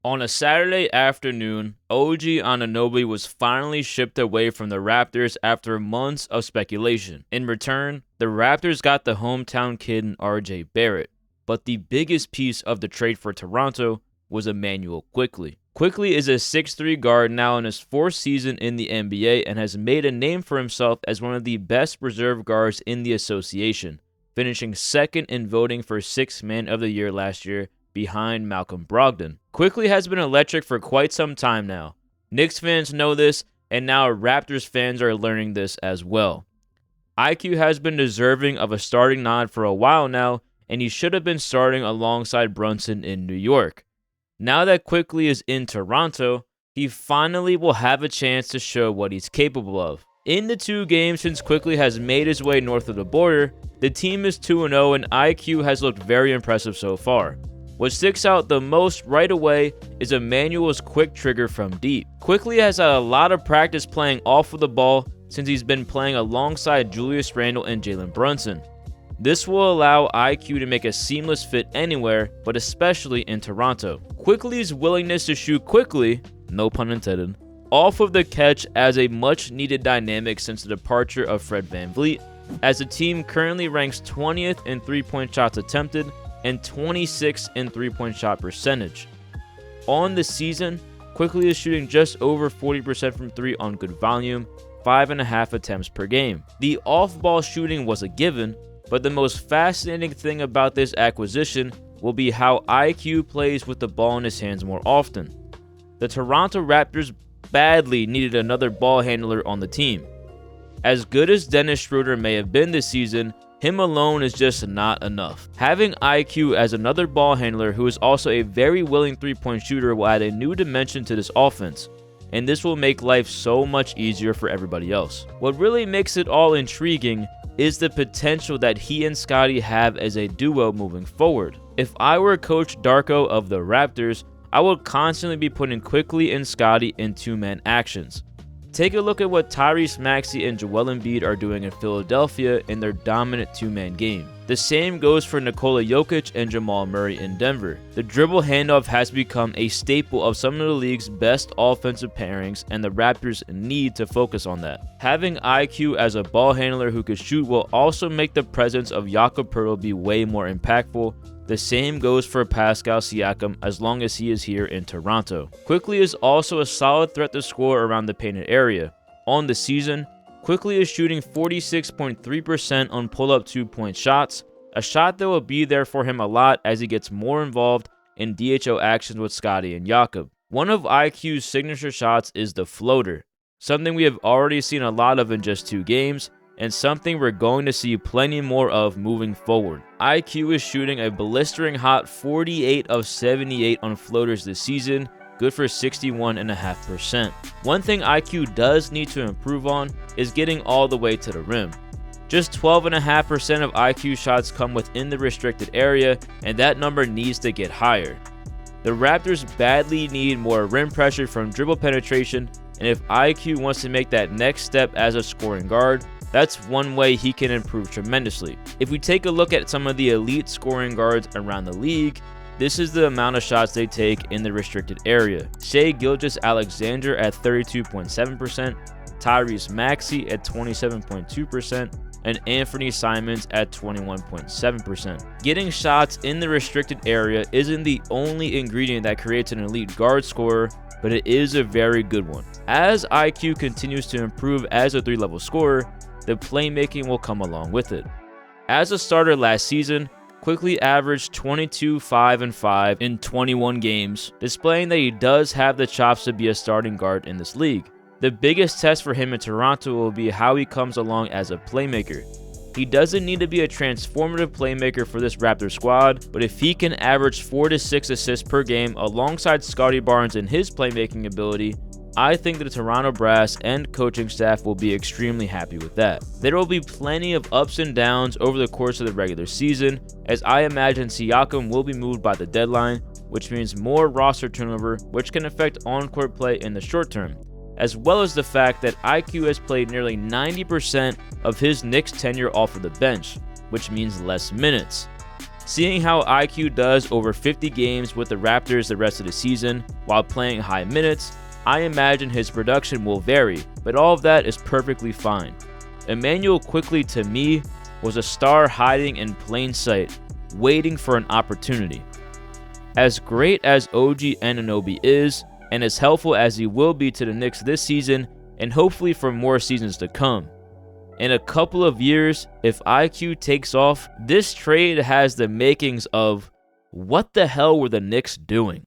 On a Saturday afternoon, OG Anunoby was finally shipped away from the Raptors after months of speculation. In return, the Raptors got the hometown kid in RJ Barrett, but the biggest piece of the trade for Toronto was Immanuel Quickley. Quickley is a 6'3" guard now in his 4th season in the NBA and has made a name for himself as one of the best reserve guards in the association, finishing 2nd in voting for 6th Man of the Year last year behind Malcolm Brogdon. Quickley has been electric for quite some time now. Knicks fans know this, and now Raptors fans are learning this as well. IQ has been deserving of a starting nod for a while now, and he should have been starting alongside Brunson in New York. Now that Quickley is in Toronto, he finally will have a chance to show what he's capable of. In the 2 games since Quickley has made his way north of the border, the team is 2-0 and IQ has looked very impressive so far. What sticks out the most right away is Immanuel's quick trigger from deep. Quickley has had a lot of practice playing off of the ball since he's been playing alongside Julius Randle and Jalen Brunson. This will allow IQ to make a seamless fit anywhere, but especially in Toronto. Quickley's willingness to shoot quickly, no pun intended, off of the catch as a much needed dynamic since the departure of Fred VanVleet, as the team currently ranks 20th in 3-point shots attempted and 26th in 3-point shot percentage. On the season, Quickley is shooting just over 40% from 3 on good volume, 5.5 attempts per game. The off-ball shooting was a given, but the most fascinating thing about this acquisition will be how IQ plays with the ball in his hands more often. The Toronto Raptors badly needed another ball handler on the team. As good as Dennis Schroeder may have been this season, him alone is just not enough. Having IQ as another ball handler who is also a very willing 3-point shooter will add a new dimension to this offense, and this will make life so much easier for everybody else. What really makes it all intriguing is the potential that he and Scottie have as a duo moving forward. If I were Coach Darko of the Raptors, I would constantly be putting Quickley and Scottie in 2-man actions. Take a look at what Tyrese Maxey and Joel Embiid are doing in Philadelphia in their dominant 2-man game. The same goes for Nikola Jokic and Jamal Murray in Denver. The dribble handoff has become a staple of some of the league's best offensive pairings, and the Raptors need to focus on that. Having IQ as a ball handler who could shoot will also make the presence of Jakob Poeltl be way more impactful. The same goes for Pascal Siakam as long as he is here in Toronto. Quickley is also a solid threat to score around the painted area. On the season, Quickley is shooting 46.3% on pull-up 2-point shots, a shot that will be there for him a lot as he gets more involved in DHO actions with Scottie and Jakob. One of IQ's signature shots is the floater, something we have already seen a lot of in just 2 games, and something we're going to see plenty more of moving forward. IQ is shooting a blistering hot 48 of 78 on floaters this season, good for 61.5%. One thing IQ does need to improve on is getting all the way to the rim. Just 12.5% of IQ shots come within the restricted area, and that number needs to get higher. The Raptors badly need more rim pressure from dribble penetration, and if IQ wants to make that next step as a scoring guard, that's one way he can improve tremendously. If we take a look at some of the elite scoring guards around the league, this is the amount of shots they take in the restricted area. Shai Gilgeous-Alexander at 32.7%, Tyrese Maxey at 27.2%, and Anthony Simons at 21.7%. Getting shots in the restricted area isn't the only ingredient that creates an elite guard scorer, but it is a very good one. As IQ continues to improve as a 3-level scorer, the playmaking will come along with it. As a starter last season, Quickley averaged 22, 5, and 5 in 21 games, displaying that he does have the chops to be a starting guard in this league. The biggest test for him in Toronto will be how he comes along as a playmaker. He doesn't need to be a transformative playmaker for this Raptors squad, but if he can average 4 to 6 assists per game alongside Scottie Barnes and his playmaking ability, I think that the Toronto brass and coaching staff will be extremely happy with that. There will be plenty of ups and downs over the course of the regular season, as I imagine Siakam will be moved by the deadline, which means more roster turnover, which can affect on-court play in the short term, as well as the fact that IQ has played nearly 90% of his Knicks tenure off of the bench, which means less minutes. Seeing how IQ does over 50 games with the Raptors the rest of the season while playing high minutes, I imagine his production will vary, but all of that is perfectly fine. Immanuel Quickley to me was a star hiding in plain sight, waiting for an opportunity. As great as OG Anunoby is, and as helpful as he will be to the Knicks this season, and hopefully for more seasons to come, in a couple of years, if IQ takes off, this trade has the makings of, what the hell were the Knicks doing?